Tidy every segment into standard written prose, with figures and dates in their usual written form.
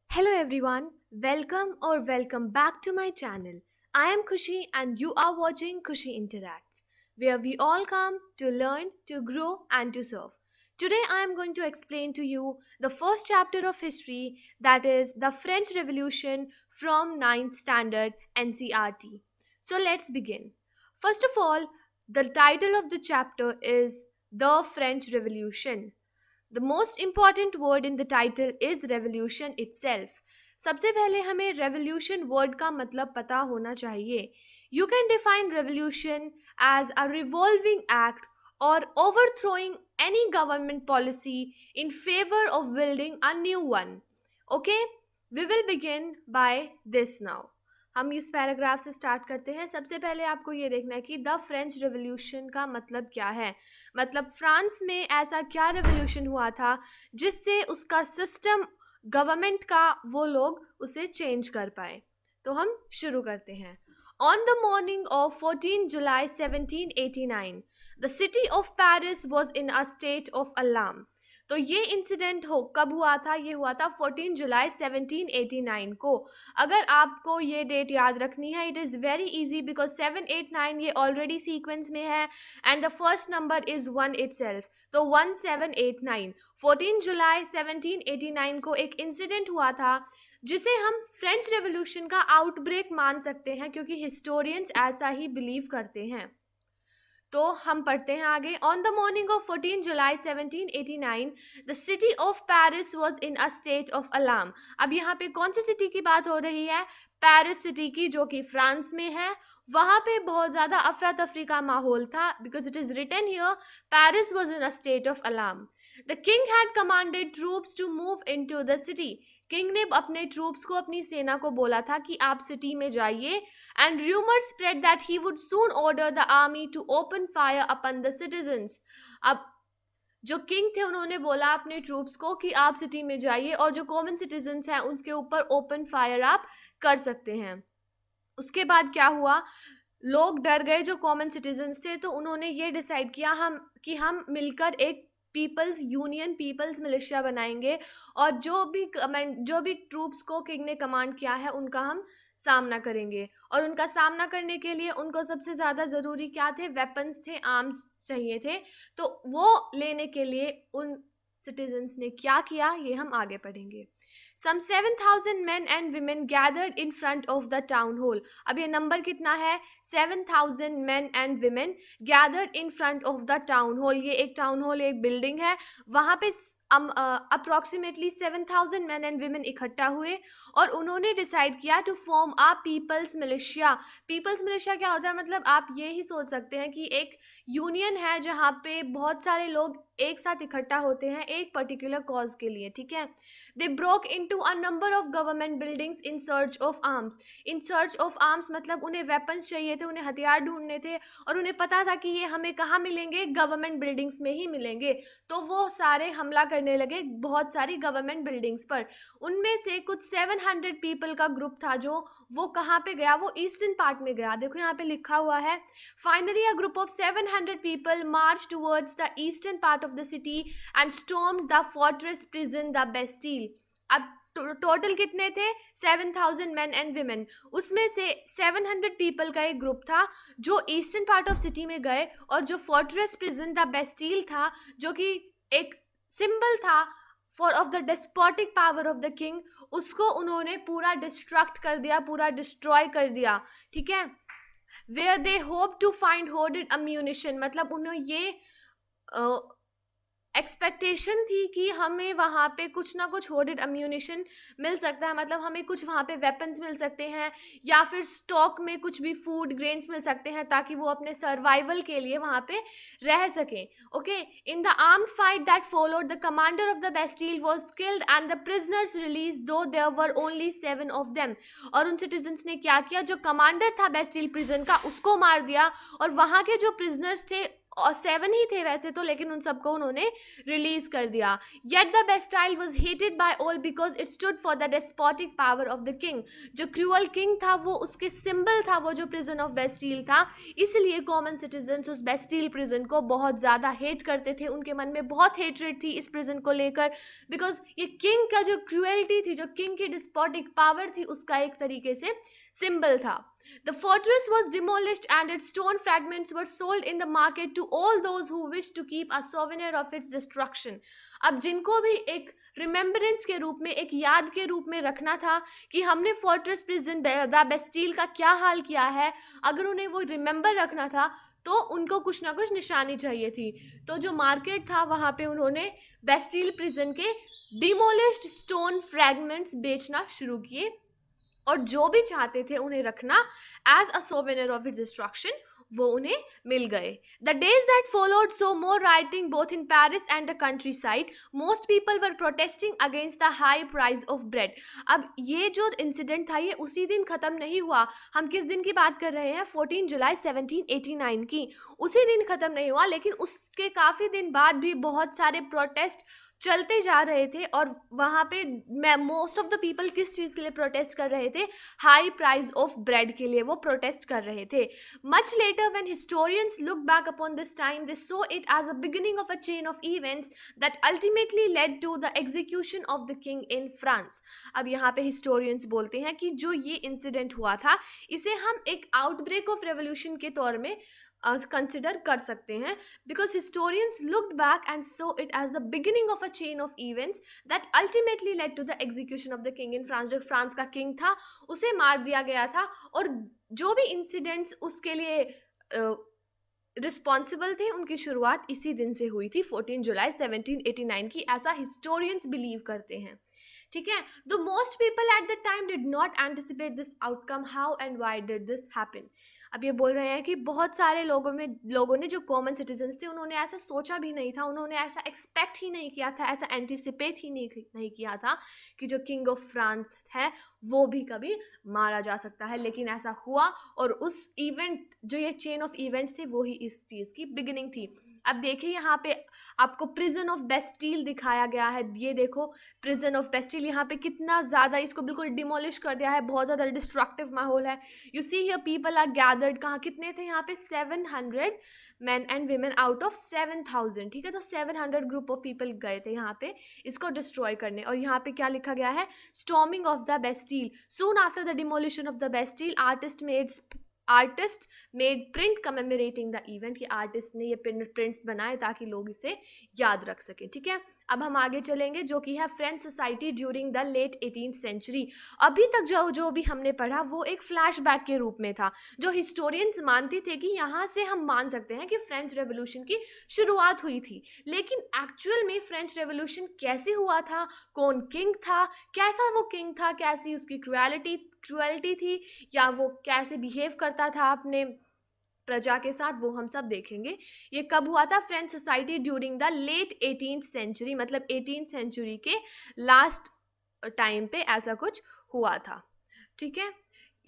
Hello everyone, welcome back to my channel. I am Kushi and you are watching Kushi Interacts, where we all come to learn, to grow and to serve. Today I am going to explain to you the first chapter of history, that is the French Revolution from 9th standard NCRT. So let's begin. First of all, the title of the chapter is The French Revolution. The most important word in the title is revolution itself. सबसे पहले हमें revolution word का मतलब पता होना चाहिए. You can define revolution as a revolving act or overthrowing any government policy in favor of building a new one. Okay? We will begin by this now. हम इस पैराग्राफ से स्टार्ट करते हैं. सबसे पहले आपको ये देखना है कि द फ्रेंच रेवोल्यूशन का मतलब क्या है. मतलब फ्रांस में ऐसा क्या रेवोल्यूशन हुआ था जिससे उसका सिस्टम गवर्नमेंट का वो लोग उसे चेंज कर पाए. तो हम शुरू करते हैं. On the morning of 14 July 1789 the city of Paris was in a state of alarm. तो ये इंसिडेंट कब हुआ था? ये हुआ था 14 जुलाई 1789 को. अगर आपको ये डेट याद रखनी है, it is very easy because 789 ये ऑलरेडी सीक्वेंस में है and the first number is 1 itself. तो 1789 14 जुलाई 1789 को एक इंसिडेंट हुआ था जिसे हम फ्रेंच रेवोल्यूशन का आउटब्रेक मान सकते हैं, क्योंकि हिस्टोरियंस ऐसा ही बिलीव करते हैं. तो हम पढ़ते हैं आगे. On the morning of 14 July 1789 the city of Paris was in a state of alarm. अब यहाँ पे कौन सी सिटी की बात हो रही है? पेरिस सिटी की, जो कि फ्रांस में है. वहाँ पे बहुत ज़्यादा अफरा तफरी का माहौल था because it is written here Paris was in a state of alarm. The king had commanded troops to move into the city. King ने अपने ट्रूप्स को, अपनी सेना को बोला था कि आप सिटी में जाइए. And rumours spread that he would soon order the army to open fire upon the citizens. अब जो किंग थे उन्होंने बोला अपने ट्रूप्स को कि आप सिटी में जाइए और जो कॉमन सिटीजन्स हैं उनके ऊपर ओपन फायर आप कर सकते हैं. उसके बाद क्या हुआ? लोग डर गए जो कॉमन सिटीजन्स थे. तो उन्होंने ये डिसाइड किया हम मिलकर एक पीपल्स यूनियन, पीपल्स मिलिशिया बनाएंगे और जो भी ट्रूप्स को किंग ने कमांड किया है उनका हम सामना करेंगे. और उनका सामना करने के लिए उनको सबसे ज़्यादा ज़रूरी क्या थे? वेपन्स थे, आर्म्स चाहिए थे. तो वो लेने के लिए उन सिटीजन्स ने क्या किया, ये हम आगे पढ़ेंगे. Some 7,000 men and women gathered in front of the town hall. अब ये नंबर कितना है? 7,000 men and women gathered in front of the town hall. ये एक टाउन हॉल, एक बिल्डिंग है. वहाँ पे अप्रॉक्सीमेटली 7,000 men and women इकट्ठा हुए और उन्होंने डिसाइड किया to form a people's militia. People's militia क्या होता है? मतलब आप ये ही सोच सकते हैं कि एक यूनियन है जहाँ पे बहुत सारे लोग एक साथ इकट्ठा होते हैं एक पर्टिकुलर कॉज के लिए. ठीक है. They broke into a number of government buildings in search of arms. In search of arms मतलब उन्हें वेपन्स चाहिए थे, उन्हें हथियार ढूंढने थे और उन्हें पता था कि ये हमें कहाँ मिलेंगे? गवर्नमेंट बिल्डिंग्स में ही मिलेंगे. तो वो सारे हमला करने लगे बहुत सारी गवर्नमेंट बिल्डिंग्स पर. उनमें से कुछ 700 पीपल का ग्रुप था जो वो कहाँ पे गया? वो ईस्टर्न पार्ट में गया. देखो यहाँ पे लिखा हुआ है, finally a group of 700 people March towards the eastern part of the city and stormed the fortress prison the Bastille. अब टोटल कितने थे? 7,000 men and women. उसमें से 700 पीपल का एक ग्रुप था जो ईस्टर्न पार्ट ऑफ सिटी में गए और जो फोर्ट्रेस प्रिजन द बेस्टील था, जो कि एक सिंबल था for of the despotic power of the king, उसको उन्होंने पूरा डिस्ट्रक्ट कर दिया, पूरा डिस्ट्रॉय कर दिया. ठीक है. Where they hope to find hoarded ammunition. मतलब उन्हें ये एक्सपेक्टेशन थी कि हमें वहाँ पे कुछ ना कुछ होर्डेड अम्यूनिशन मिल सकता है. मतलब हमें कुछ वहाँ पे वेपन्स मिल सकते हैं या फिर स्टॉक में कुछ भी फूड ग्रेन्स मिल सकते हैं ताकि वो अपने सर्वाइवल के लिए वहाँ पे रह सकें. Okay. In the armed fight that followed the commander of the Bastille was killed and the prisoners release though there were only 7 of them. और उन सिटीजन्स ने क्या किया? जो कमांडर था बेस्टील प्रिजन का उसको मार दिया और वहाँ के जो प्रिजनर्स थे और 7 ही थे वैसे तो, लेकिन उन सबको उन्होंने रिलीज कर दिया. Yet the Bastille was hated by all because it stood for the despotic power of the king. जो क्रूअल किंग था वो उसके सिंबल था, वो जो प्रिजन ऑफ बेस्टील था, इसलिए कॉमन सिटीजन्स उस बेस्टील प्रिजन को बहुत ज़्यादा हेट करते थे. उनके मन में बहुत हेटरेट थी इस प्रिजन को लेकर, बिकॉज ये किंग का जो क्रूएल्टी थी, जो किंग की डिस्पोटिक पावर थी, उसका एक तरीके से सिंबल था. The fortress was demolished and its stone fragments were sold in the market to all those who wished to keep a souvenir of its destruction. अब जिनको भी एक रिमेम्बरेंस के रूप में, एक याद के रूप में रखना था कि हमने फोर्ट्रेस प्रिजन द बेस्टील का क्या हाल किया है, अगर उन्हें वो रिमेम्बर रखना था तो उनको कुछ ना कुछ निशानी चाहिए थी. तो जो मार्केट था वहाँ पे उन्होंने बेस्टील प्रिजन के डिमोलिश्ड स्टोन फ्रैगमेंट्स बेचना शुरू किए, और जो भी चाहते थे उन्हें रखना as a souvenir of its destruction, वो उन्हें मिल गए. The days that followed saw more rioting both in Paris and the countryside. Most people were protesting against the high price of bread. अब ये जो इंसिडेंट था ये उसी दिन ख़त्म नहीं हुआ. हम किस दिन की बात कर रहे हैं? 14 जुलाई 1789 की. उसी दिन ख़त्म नहीं हुआ, लेकिन उसके काफ़ी दिन बाद भी बहुत सारे प्रोटेस्ट चलते जा रहे थे. और वहाँ पे मोस्ट ऑफ द पीपल किस चीज़ के लिए प्रोटेस्ट कर रहे थे? हाई प्राइस ऑफ ब्रेड के लिए वो प्रोटेस्ट कर रहे थे. Much later when historians look back upon this time they saw it as a beginning of a chain of events that ultimately led to the execution of the king in France. अब यहाँ पे historians बोलते हैं कि जो ये incident हुआ था इसे हम एक आउटब्रेक ऑफ रेवोल्यूशन के तौर में कंसिडर कर सकते हैं, because historians looked back and saw it as the beginning of a chain of events that ultimately led to the execution of the king in France. जो फ्रांस का king था उसे मार दिया गया था, और जो भी इंसिडेंट्स उसके लिए रिस्पॉन्सिबल थे उनकी शुरुआत इसी दिन से हुई थी, 14 जुलाई 1789 की, ऐसा हिस्टोरियंस बिलीव करते हैं. ठीक है. The most people at the time did not anticipate this outcome. How and why did this happen? अब ये बोल रहे हैं कि बहुत सारे लोगों ने जो कॉमन सिटीजन्स थे उन्होंने ऐसा सोचा भी नहीं था, उन्होंने ऐसा एक्सपेक्ट ही नहीं किया था, ऐसा एंटिसिपेट ही नहीं किया था कि जो किंग ऑफ फ्रांस है वो भी कभी मारा जा सकता है. लेकिन ऐसा हुआ, और उस इवेंट, जो ये चेन ऑफ इवेंट्स थे, वो ही इस चीज़ की बिगिनिंग थी. अब देखिए यहाँ पे आपको प्रिजन ऑफ बेस्टील दिखाया गया है. ये देखो प्रिजन ऑफ बेस्टील, यहाँ पे कितना ज़्यादा इसको बिल्कुल डिमोलिश कर दिया है, बहुत ज़्यादा डिस्ट्रक्टिव माहौल है. You see here people are gathered. कहाँ कितने थे यहाँ पे? 700 man and women out of 7,000. ठीक है, तो 700 ग्रुप ऑफ पीपल गए थे यहाँ पे इसको डिस्ट्रॉय करने. और यहाँ पे क्या लिखा गया है? Storming of the Bastille. Soon after the demolition of the Bastille artist made print commemorating the event. कि आर्टिस्ट ने ये प्रिंट्स बनाए ताकि लोग इसे याद रख सकें. ठीक है, अब हम आगे चलेंगे, जो कि है French society during the late 18th century. अभी तक जो भी हमने पढ़ा वो एक फ्लैशबैक के रूप में था. जो हिस्टोरियंस मानते थे कि यहाँ से हम मान सकते हैं कि फ्रेंच रेवोल्यूशन की शुरुआत हुई थी, लेकिन एक्चुअल में फ्रेंच रेवोल्यूशन कैसे हुआ था, कौन किंग था, कैसा वो किंग था, कैसी उसकी क्रुएलिटी थी, या वो कैसे बिहेव करता था अपने प्रजा के साथ, वो हम सब देखेंगे. ये कब हुआ था? French society during the late 18th century, मतलब 18th सेंचुरी के लास्ट टाइम पे ऐसा कुछ हुआ था. ठीक है,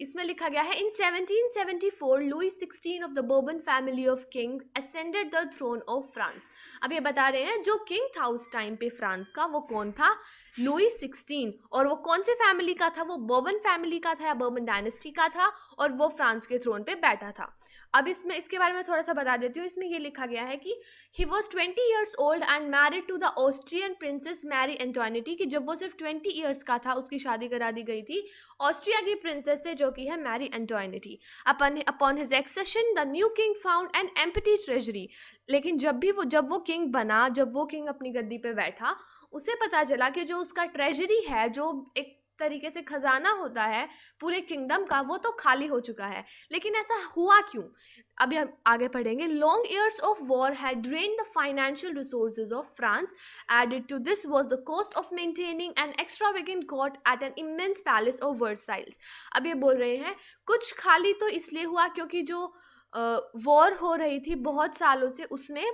इसमें लिखा गया है in 1774 Louis 16 of the Bourbon family of king ascended the throne of France. अब ये बता रहे हैं जो किंग था उस टाइम पे फ्रांस का, वो कौन था? लुई 16. और वो कौन से फैमिली का था? वो बर्बन फैमिली का था या बर्बन डायनेस्टी का था, और वो फ्रांस के थ्रोन पे बैठा था. अब इसके बारे में थोड़ा सा बता देती हूँ. इसमें ये लिखा गया है कि he was 20 years old and married to the Austrian princess Marie Antoinette. कि जब वो सिर्फ 20 years का था उसकी शादी करा दी गई थी ऑस्ट्रिया की प्रिंसेस से, जो कि है Marie Antoinette. Upon his accession the new king found an empty treasury. लेकिन जब वो किंग बना, जब वो किंग अपनी गद्दी पे बैठा, उसे पता चला कि जो उसका ट्रेजरी है, जो एक तरीके से खजाना होता है पूरे किंगडम का, वो तो खाली हो चुका है. लेकिन ऐसा हुआ क्यों? अभी हम आगे पढ़ेंगे. Long years of war had drained the financial resources of France. Added to this was the cost of maintaining an extravagant court at an immense palace of Versailles. अब ये बोल रहे हैं कुछ खाली तो इसलिए हुआ क्योंकि जो वॉर हो रही थी बहुत सालों से, उसमें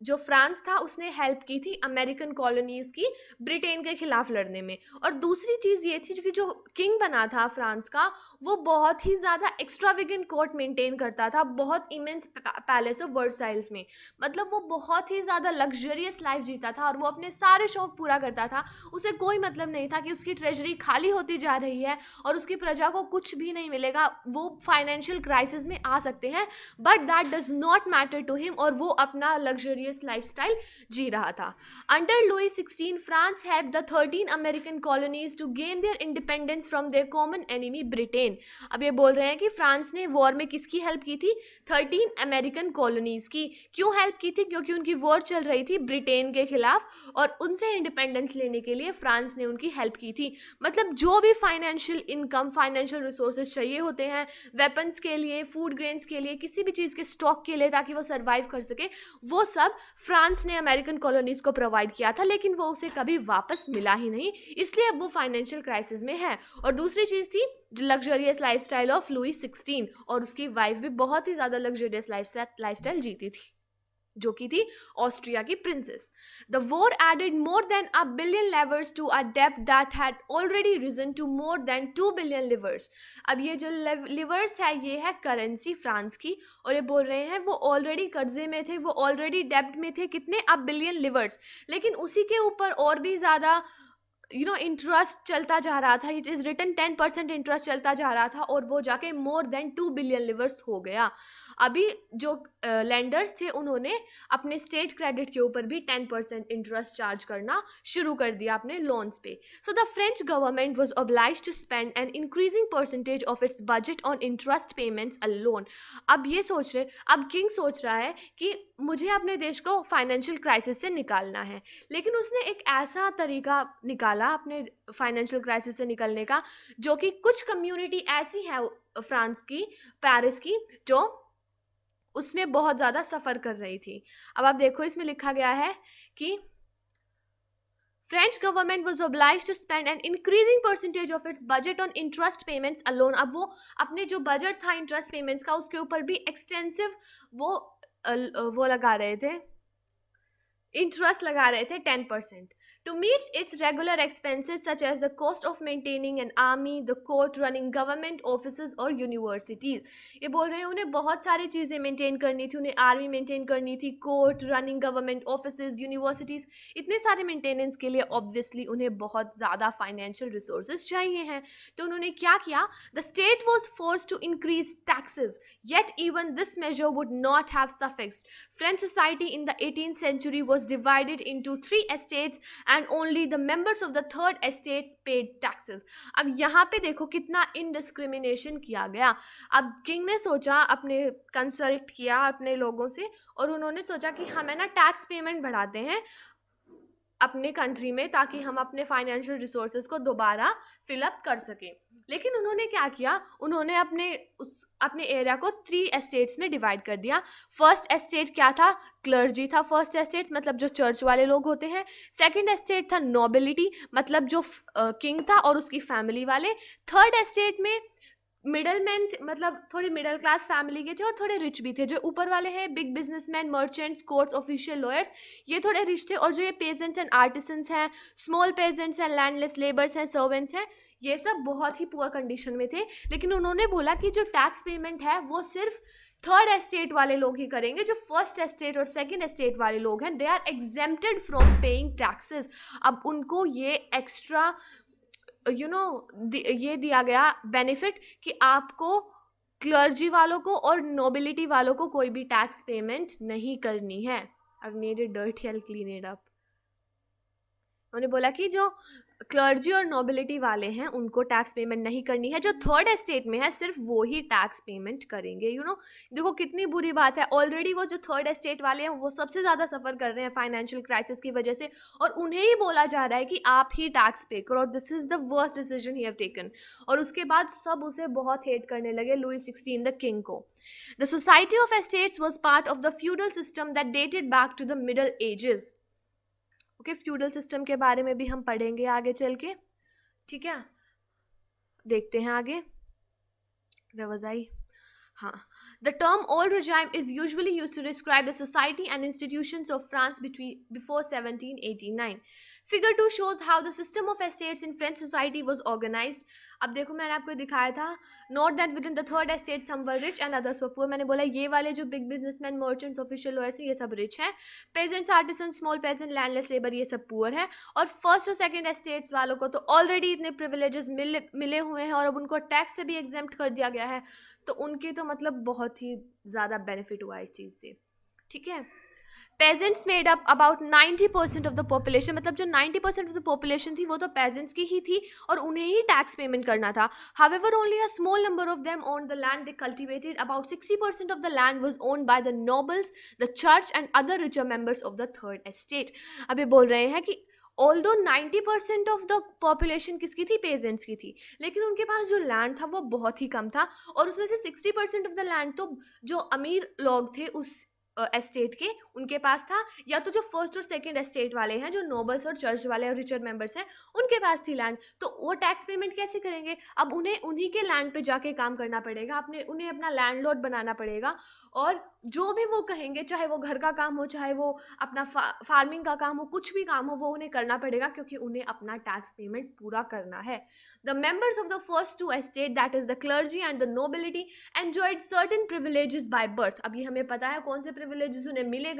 जो फ्रांस था उसने हेल्प की थी अमेरिकन कॉलोनीज की ब्रिटेन के खिलाफ लड़ने में। और दूसरी चीज़ ये थी कि जो किंग बना था फ्रांस का, वो बहुत ही ज़्यादा एक्स्ट्रावेगेंट कोर्ट मेंटेन करता था, बहुत इमेंस पैलेस ऑफ वर्साइल्स में। मतलब वो बहुत ही ज़्यादा लग्जरियस लाइफ जीता था और वो अपने सारे शौक पूरा करता था। उसे कोई मतलब नहीं था कि उसकी ट्रेजरी खाली होती जा रही है और उसकी प्रजा को कुछ भी नहीं मिलेगा, वो फाइनेंशियल क्राइसिस में आ सकते हैं, but that does not matter to him, और वो अपना लग्जरियस लाइफस्टाइल जी रहा था। Under Louis 16 France had the 13 American colonies to gain their independence from their common enemy Britain. अब ये बोल रहे हैं कि फ्रांस ने वॉर में किसकी हेल्प की थी? 13 अमेरिकन कॉलोनीज की। क्यों हेल्प की थी? क्योंकि उनकी वॉर चल रही थी ब्रिटेन के खिलाफ और उनसे इंडिपेंडेंस लेने के लिए फ्रांस ने उनकी हेल्प की थी। मतलब जो भी फाइनेंशियल इनकम, फाइनेंशियल रिसोर्सेज चाहिए होते हैं वेपन्स के लिए, फूड ग्रेन्स के लिए, किसी भी चीज़ के स्टॉक के लिए, ताकि वो सर्वाइव कर सके, वो सब फ्रांस ने अमेरिकन कॉलोनीज को प्रोवाइड किया था, लेकिन वो उसे कभी वापस मिला ही नहीं, इसलिए अब वो फाइनेंशियल क्राइसिस में है। और दूसरी चीज़ थी लग्जरियस लाइफस्टाइल ऑफ लुई 16, और उसकी वाइफ भी बहुत ही ज़्यादा लग्जरियस लाइफस्टाइल जीती थी, जो की थी ऑस्ट्रिया की princess. The war added more than a billion livres to a डेब्ट that had already risen to more than 2 billion livres. अब ये जो लिवर्स है ये है करेंसी फ्रांस की, और ये बोल रहे हैं वो ऑलरेडी कर्जे में थे, वो ऑलरेडी डेब्ट में थे, कितने? अ बिलियन लिवर्स। लेकिन उसी के ऊपर और भी ज़्यादा इंटरेस्ट चलता जा रहा था, इट इज़ रिटन 10% इंटरेस्ट चलता जा रहा था, और वो जाके मोर देन 2 बिलियन लिवर्स हो गया। अभी जो लेंडर्स थे उन्होंने अपने स्टेट क्रेडिट के ऊपर भी 10% इंटरेस्ट चार्ज करना शुरू कर दिया अपने लोन्स पे। So the French government was obliged to spend an increasing percentage of its budget on interest payments alone. अब ये सोच रहे, अब किंग सोच रहा है कि मुझे अपने देश को फाइनेंशियल क्राइसिस से निकालना है, लेकिन उसने एक ऐसा तरीका निकाला अपने फाइनेंशियल क्राइसिस से निकलने का, जो कि कुछ कम्युनिटी ऐसी है फ्रांस की, पेरिस की, जो उसमें बहुत ज़्यादा सफ़र कर रही थी। अब आप देखो इसमें लिखा गया है कि French government was obliged to spend an increasing percentage of its budget on interest payments alone। अब वो अपने जो बजट था इंटरेस्ट पेमेंट्स का उसके ऊपर भी एक्सटेंसिव वो लगा रहे थे, इंटरेस्ट लगा रहे थे 10%। To meet its regular expenses such as the cost of maintaining an army, the court, running government offices और universities। ये बोल रहे हैं उन्हें बहुत सारी चीज़ें मेंटेन करनी थी, उन्हें आर्मी मेंटेन करनी थी, court, running government offices, universities, इतने सारे मेंटेनेंस के लिए ऑब्वियसली उन्हें बहुत ज़्यादा फाइनेंशियल रिसोर्सेज चाहिए हैं। तो उन्होंने क्या किया? The state was force to increase taxes, yet even this measure would not have sufficed. French society in the 18th century was divided into 3 estates and only the members of the third estates paid taxes। अब यहाँ पे देखो कितना इनडिस्क्रिमिनेशन किया गया। अब king ने सोचा, अपने कंसल्ट किया अपने लोगों से, और उन्होंने सोचा कि हमें ना टैक्स पेमेंट बढ़ाते हैं अपने कंट्री में, ताकि हम अपने फाइनेंशियल रिसोर्सेज को दोबारा फिलअप कर सकें। लेकिन उन्होंने क्या किया? उन्होंने अपने एरिया को 3 एस्टेट्स में डिवाइड कर दिया। फर्स्ट एस्टेट क्या था? क्लर्जी था फर्स्ट एस्टेट, मतलब जो चर्च वाले लोग होते हैं। सेकंड एस्टेट था नोबिलिटी, मतलब जो किंग था और उसकी फैमिली वाले। थर्ड एस्टेट में मिडल मैन, मतलब थोड़ी मिडिल क्लास फैमिली के थे और थोड़े रिच भी थे। जो ऊपर वाले हैं big businessman, merchants, courts, official lawyers, ये थोड़े रिच थे। और जो ये पेजेंट्स एंड आर्टिसंस हैं, स्मॉल पेजेंट्स हैं, लैंडलेस लेबर्स हैं, सर्वेंट्स हैं, ये सब बहुत ही पुअर कंडीशन में थे। लेकिन उन्होंने बोला कि जो टैक्स पेमेंट है वो सिर्फ थर्ड एस्टेट वाले लोग ही करेंगे। जो फर्स्ट एस्टेट और सेकंड एस्टेट वाले लोग हैं, they are exempted from paying taxes. अब उनको ये एक्स्ट्रा ये दिया गया बेनिफिट कि आपको क्लर्जी वालों को और नोबिलिटी वालों को कोई भी टैक्स पेमेंट नहीं करनी है। I've made it dirty, I'll clean it up। उन्होंने बोला कि जो क्लर्जी और नोबिलिटी वाले हैं उनको टैक्स पेमेंट नहीं करनी है, जो थर्ड एस्टेट में है सिर्फ वो ही टैक्स पेमेंट करेंगे। देखो कितनी बुरी बात है। ऑलरेडी वो जो थर्ड एस्टेट वाले हैं वो सबसे ज़्यादा सफ़र कर रहे हैं फाइनेंशियल क्राइसिस की वजह से, और उन्हें ही बोला जा रहा है कि आप ही टैक्स पे करो। This is the worst decision he have taken. और उसके बाद सब उसे बहुत हेट करने लगे, लुई 16 द किंग को। The society of estates was part of the feudal system that dated back to the middle ages. Okay, feudal system के बारे में भी हम पढ़ेंगे आगे चल के, ठीक है। देखते हैं आगे। Where was I? हाँ, The term old regime is usually used to describe the society and institutions of France before 1789. Figure 2 shows how the system of estates in French society was organized. अब देखो मैंने आपको दिखाया था, note that within the third estate some were rich and others were poor. मैंने बोला ये वाले जो big businessman, merchants, official lawyers हैं, ये सब रिच हैं. Peasants, artisan, small peasant, landless labour, ये सब पुअर है. और फर्स्ट और सेकंड एस्टेट्स वालों को तो ऑलरेडी इतने प्रिविलेजेस मिले हुए हैं और अब उनको टैक्स से भी एग्जेम्प्ट कर दिया गया है, तो उनके तो मतलब बहुत ही ज़्यादा बेनिफिट हुआ इस चीज़ से. ठीक है. Pageants made up about 90% of the population, मतलब जो 90% ऑफ द पॉपुलेशन थी वो तो पेजेंट्स की ही थी और उन्हें ही टैक्स पेमेंट करना था. However only a small number of them owned the land they cultivated. About 60% of the land was owned by the nobles, the church and other richer members of the third estate. अब ये बोल रहे हैं कि although 90% of the population किसकी थी? Pageants की थी, लेकिन उनके पास जो लैंड था वो बहुत ही कम था और उसमें से 60% ऑफ द लैंड तो जो अमीर लोग थे उस एस्टेट के उनके पास था, या तो जो फर्स्ट और सेकंड एस्टेट वाले हैं, जो नोबल्स और चर्च वाले और रिचर मेंबर्स हैं, उनके पास थी लैंड. तो वो टैक्स पेमेंट कैसे करेंगे? अब उन्हें उन्हीं के लैंड पे जाके काम करना पड़ेगा, उन्हें अपना लैंडलॉर्ड बनाना पड़ेगा और जो भी वो कहेंगे, चाहे वो घर का काम हो, चाहे वो अपना फार्मिंग का काम हो, कुछ भी काम हो, वो उन्हें करना पड़ेगा क्योंकि उन्हें अपना टैक्स पेमेंट पूरा करना है. The members of the first two estate, that is the clergy and the nobility, enjoyed certain privileges by birth. अब ये हमें पता है कौन से प्रिविलेजेस उन्हें मिल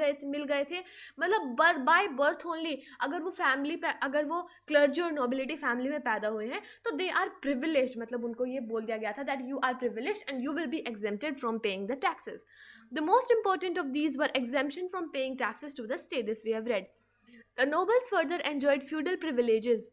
गए थे, मतलब बाय बर्थ ओनली. अगर वो फैमिली पे, अगर वो क्लर्जी और नोबिलिटी फैमिली में पैदा हुए हैं तो दे आर प्रिविलेज्ड, मतलब उनको ये बोल दिया गया था that you are privileged and you will be exempted from paying the taxes. The most important of these were exemption from paying taxes to the state, this we have read. The nobles further enjoyed feudal privileges.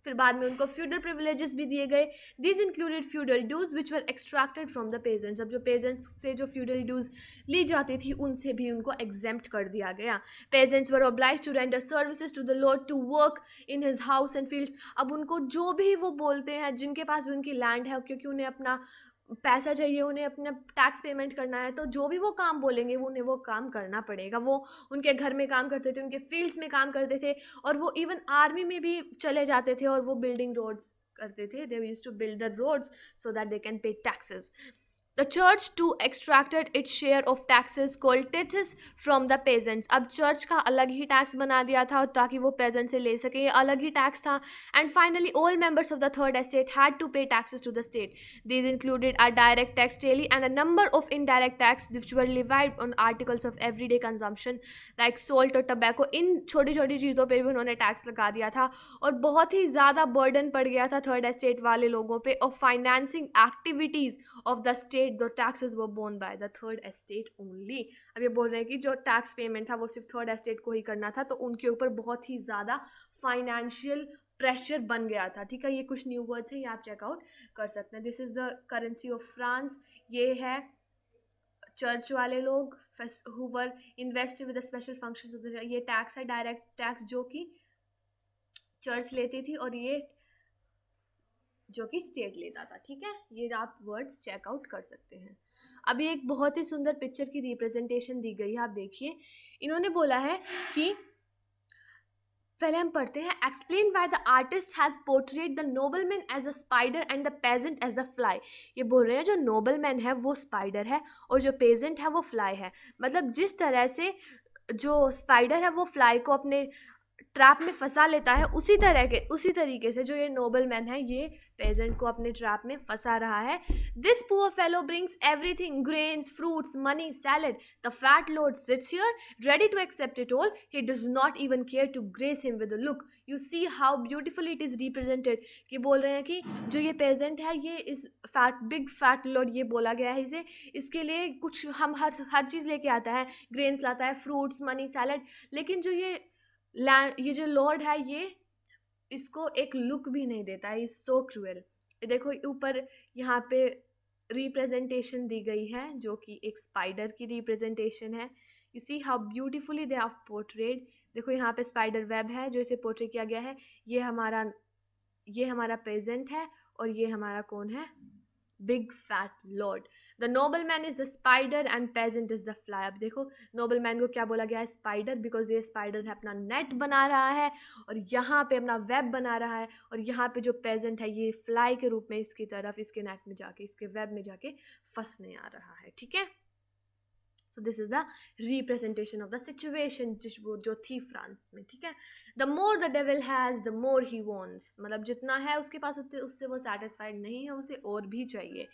फिर बाद में उनको feudal privileges भी दिए गए. These included feudal dues which were extracted from the peasants. अब जो pageants से जो फ्यूडल ड्यूज ली जाती थी उनसे भी उनको एग्जेम्प्ट कर दिया गया. Peasants were obliged to render services to the lord to work in his house and fields. अब उनको जो भी वो बोलते हैं, जिनके पास भी उनकी लैंड है, क्योंकि उन्हें अपना पैसा चाहिए, उन्हें अपना टैक्स पेमेंट करना है, तो जो भी वो काम बोलेंगे वो उन्हें वो काम करना पड़ेगा. वो उनके घर में काम करते थे, उनके फील्ड्स में काम करते थे और वो इवन आर्मी में भी चले जाते थे और वो बिल्डिंग रोड्स करते थे. They used to build the roads so that they can pay taxes. The church too extracted its share of taxes called tithes from the peasants. अब चर्च का अलग ही टैक्स बना दिया था ताकि वो पेजेंट से ले सके, ये अलग ही टैक्स था. And finally all members of the third estate had to pay taxes to the state. These included a direct tax daily and a number of indirect tax which were levied on articles of everyday consumption like salt और tobacco. इन छोटी छोटी चीज़ों पर भी उन्होंने tax लगा दिया था और बहुत ही ज़्यादा बर्डन पड़ गया था थर्ड एस्टेट वाले लोगों पे of financing activities of the state. The taxes were borne by the third estate only. अब ये बोल रहे हैं कि जो टैक्स पेमेंट था वो सिर्फ थर्ड एस्टेट को ही करना था, तो उनके ऊपर बहुत ही ज़्यादा फाइनेंशियल प्रेशर बन गया था. ठीक है, ये कुछ न्यू वर्ड्स हैं, ये आप चेकआउट कर सकते हैं. This is the currency of France. ये है चर्च वाले लोग who were invested with the special functions of the. ये टैक्स है, डायरेक्ट टैक्स जो कि चर्च लेती थी और ये जो कि स्टेट लेता था. ठीक है, ये आप वर्ड्स चेकआउट कर सकते हैं. अभी एक बहुत ही सुंदर पिक्चर की रिप्रेजेंटेशन दी गई है, आप देखिए. इन्होंने बोला है कि पहले हम पढ़ते हैं. Explain why the artist has portrayed the nobleman as a spider and the peasant as the fly. ये बोल रहे हैं जो नोबलमैन है वो स्पाइडर है और जो पेजेंट है वो फ्लाई है. मतलब जिस तरह से जो स्पाइडर है वो फ्लाई को अपने ट्रैप में फंसा लेता है, उसी तरीके से जो ये नोबल मैन है ये पेजेंट को अपने ट्रैप में फंसा रहा है. This poor fellow brings everything, grains, fruits, money, salad. The fat lord sits here ready to accept it all. He does not even care to grace him with a look. You see how beautiful it is represented. कि बोल रहे हैं कि जो ये pageant है, ये इस बिग फैट लॉर्ड, ये बोला गया है इसे, इसके लिए कुछ हम हर चीज़ लेके आता है, ग्रेन्स लाता है, फ्रूट्स, मनी, सैलड, लेकिन जो ये जो लॉर्ड है ये इसको एक लुक भी नहीं देता है. Is so cruel. देखो ऊपर यहाँ पे रिप्रेजेंटेशन दी गई है जो कि एक स्पाइडर की रिप्रेजेंटेशन है. You see how beautifully they have portrayed. देखो यहाँ पे स्पाइडर वेब है जो इसे पोर्ट्रे किया गया है. ये हमारा पेजेंट है और ये हमारा कौन है? Big fat lord. The nobleman is the spider and peasant is the fly. अब देखो नोबलमैन को क्या बोला गया है? स्पाइडर, बिकॉज ये स्पाइडर है अपना नेट बना रहा है और यहाँ पे अपना वेब बना रहा है, और यहाँ पे जो पेजेंट है ये फ्लाई के रूप में इसकी तरफ, इसके नेट में जाके, इसके वेब में जाके फंसने आ रहा है. ठीक है, so this is the representation of the situation जो थी फ्रांस में, ठीक है। The more the devil has the more he wants, मतलब जितना है उसके पास उससे वो सेटिस्फाइड नहीं है, उसे और भी चाहिए,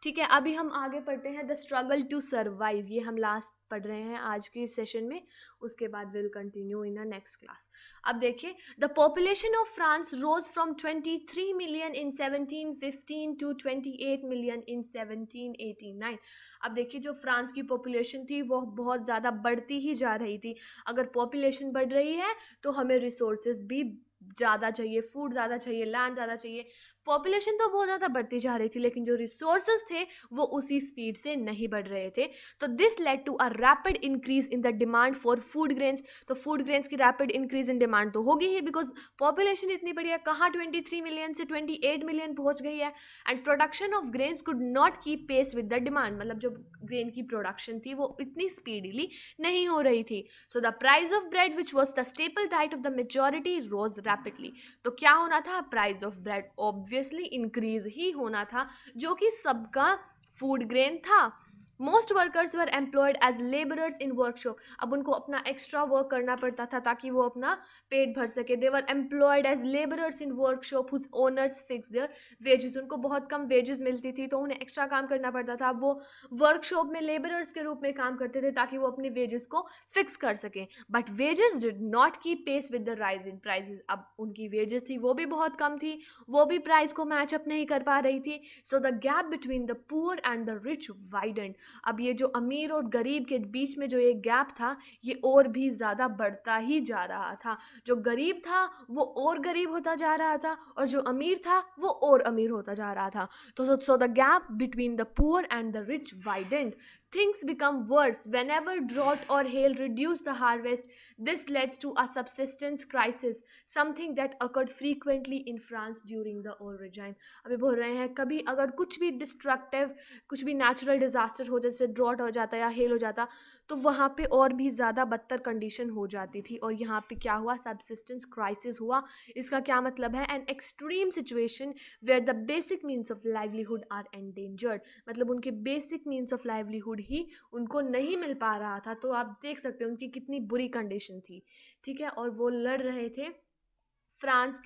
ठीक है। अभी हम आगे पढ़ते हैं द स्ट्रगल टू सर्वाइव, ये हम लास्ट पढ़ रहे हैं आज के सेशन में, उसके बाद will continue in a next class. अब देखिए, the population of France rose from 23 million in 1715 to 28 million in 1789। अब देखिए, जो फ्रांस की पॉपुलेशन थी वो बहुत ज़्यादा बढ़ती ही जा रही थी। अगर पॉपुलेशन बढ़ रही है तो हमें रिसोर्सेज भी ज़्यादा चाहिए, फूड ज़्यादा चाहिए, लैंड ज़्यादा चाहिए। पॉपुलेशन तो बहुत ज़्यादा बढ़ती जा रही थी, लेकिन जो रिसोर्सेज थे वो उसी स्पीड से नहीं बढ़ रहे थे। तो this led to a rapid increase in the demand for food grains. तो फूड ग्रेन्स की रैपिड इंक्रीज इन डिमांड तो होगी ही, बिकॉज पॉपुलेशन इतनी बड़ी है, कहाँ 23 मिलियन से 28 मिलियन पहुंच गई है। And production of grains could not keep pace with the demand, मतलब जो ग्रेन की प्रोडक्शन थी वो इतनी स्पीडली नहीं हो रही थी। So the price of bread which was the staple diet of the majority rose rapidly. तो क्या होना था, price of bread obviously increase ही होना था, जो कि सबका फूड ग्रेन था। Most workers were employed as labourers in workshop. अब उनको अपना एक्स्ट्रा वर्क करना पड़ता था ताकि वो अपना पेट भर सके। They were employed as labourers in workshop whose owners fix their wages. उनको बहुत कम वेजेस मिलती थी, तो उन्हें एक्स्ट्रा काम करना पड़ता था। वो वर्कशॉप में लेबरर्स के रूप में काम करते थे ताकि वो अपनी वेजेस को फिक्स कर सकें। But wages did not keep pace with the rise in prices. अब उनकी वेजेस थी वो भी बहुत कम थी, वो भी प्राइस को मैचअप नहीं कर पा रही थी। So the gap between the poor and the rich widened. अब ये जो अमीर और गरीब के बीच में जो ये गैप था, ये और भी ज़्यादा बढ़ता ही जा रहा था। जो गरीब था वो और गरीब होता जा रहा था, और जो अमीर था वो और अमीर होता जा रहा था। तो so the gap between the poor and the rich widened. Things become worse whenever drought or hail reduce the harvest. This leads to a subsistence crisis, something that occurred frequently in France during the old regime. अभी बोल रहे हैं कभी अगर कुछ भी destructive, कुछ भी नेचुरल डिजास्टर हो, जैसे ड्रॉट हो जाता या हेल हो जाता, तो वहाँ पे और भी ज़्यादा बदतर कंडीशन हो जाती थी। और यहाँ पे क्या हुआ, सब्सिस्टेंस क्राइसिस हुआ। इसका क्या मतलब है, an extreme situation where the basic means of livelihood are endangered. मतलब उनके बेसिक मीन्स ऑफ लाइवलीहुड ही उनको नहीं मिल पा रहा था। तो आप देख सकते हैं उनकी कितनी बुरी कंडीशन थी, ठीक है। और वो लड़ रहे थे फ्रांस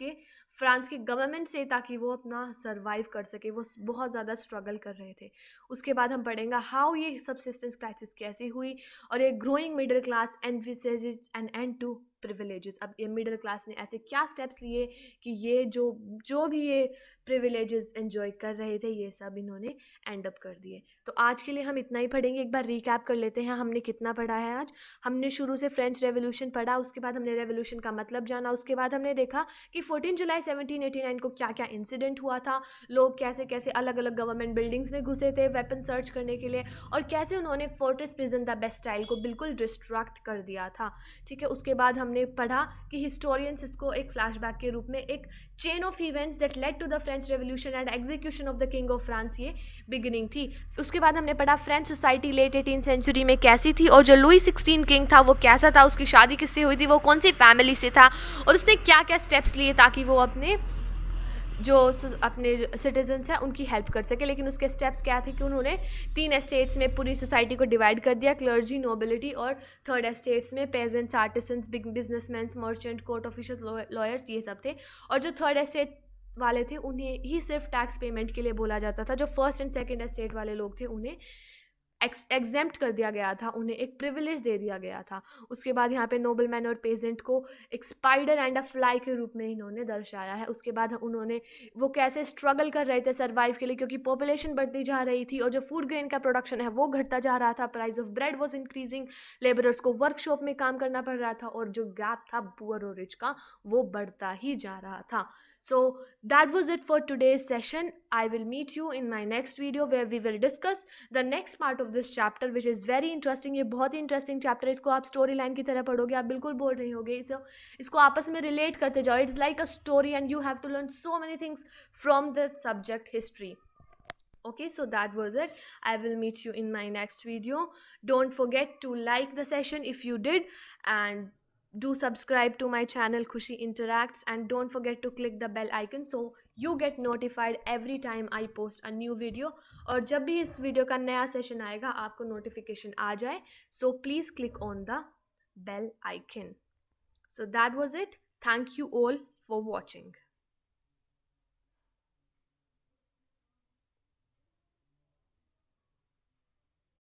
के गवर्नमेंट से ताकि वो अपना सरवाइव कर सके। वो बहुत ज़्यादा स्ट्रगल कर रहे थे। उसके बाद हम पढ़ेंगे हाउ ये सब्सिस्टेंस क्राइसिस कैसे हुई, और ये growing middle class envisages an end to privileges. अब ये मिडिल क्लास ने ऐसे क्या स्टेप्स लिए कि ये जो भी ये प्रिविलेजेस एंजॉय कर रहे थे, ये सब इन्होंने एंड अप कर दिए। तो आज के लिए हम इतना ही पढ़ेंगे। एक बार रिकैप कर लेते हैं हमने कितना पढ़ा है आज। हमने शुरू से फ्रेंच रेवोल्यूशन पढ़ा, उसके बाद हमने रेवोल्यूशन का मतलब जाना, उसके बाद हमने देखा कि 14 जुलाई 1789 को क्या क्या इंसिडेंट हुआ था, लोग कैसे कैसे अलग अलग गवर्नमेंट बिल्डिंग्स में घुसे थे वेपन सर्च करने के लिए, और कैसे उन्होंने फोर्ट्रेस प्रिजन द बेस्टाइल को बिल्कुल डिस्ट्रैक्ट कर दिया था, ठीक है। उसके बाद हमने पढ़ा कि हिस्टोरियंस इसको एक फ्लैशबैक के रूप में एक chain of events that led to the French revolution and execution of the king of France, ये बिगिनिंग थी। उसके बाद हमने पढ़ा French society late 18th century में कैसी थी, और जो लुई 16 किंग था वो कैसा था, उसकी शादी किससे हुई थी, वो कौन सी फैमिली से था, और उसने क्या क्या स्टेप्स लिए ताकि वो अपने सिटीजन्स हैं उनकी हेल्प कर सके। लेकिन उसके स्टेप्स क्या थे कि उन्होंने 3 एस्टेट्स में पूरी सोसाइटी को डिवाइड कर दिया, क्लर्जी, नोबिलिटी, और 3rd एस्टेट्स में pageants, artisans, big businessman, merchant, court officials, lawyers, ये सब थे। और जो 3rd एस्टेट वाले थे उन्हें ही सिर्फ टैक्स पेमेंट के लिए बोला जाता था। जो 1st एंड 2nd एस्टेट वाले लोग थे उन्हें एग्जेम्प्ट कर दिया गया था, उन्हें एक प्रिविलेज दे दिया गया था। उसके बाद यहाँ पे नोबलमैन और पेजेंट को एक स्पाइडर एंड अ फ्लाई के रूप में इन्होंने दर्शाया है। उसके बाद उन्होंने वो कैसे स्ट्रगल कर रहे थे सर्वाइव के लिए, क्योंकि पॉपुलेशन बढ़ती जा रही थी और जो फूड ग्रेन का प्रोडक्शन है वो घटता जा रहा था, price of bread was increasing, labourers को वर्कशॉप में काम करना पड़ रहा था, और जो गैप था पुअर और रिच का वो बढ़ता ही जा रहा था। So that was it for today's session. I will meet you in my next video where we will discuss the next part of this chapter, which is very interesting. ये बहुत ही interesting chapter है। इसको आप story line की तरह पढ़ोगे, आप बिल्कुल बोर नहीं होगे। इसको आपस में relate करते जाओ। It's like a story and you have to learn so many things from the subject history. Okay, so that was it. I will meet you in my next video. Don't forget to like the session if you did, and do subscribe to my channel Khushi Interacts, and don't forget to click the bell icon so you get notified every time I post a new video. और जब भी इस video का नया session आएगा आपको notification आ जाए, so please click on the bell icon. So that was it. Thank you all for watching.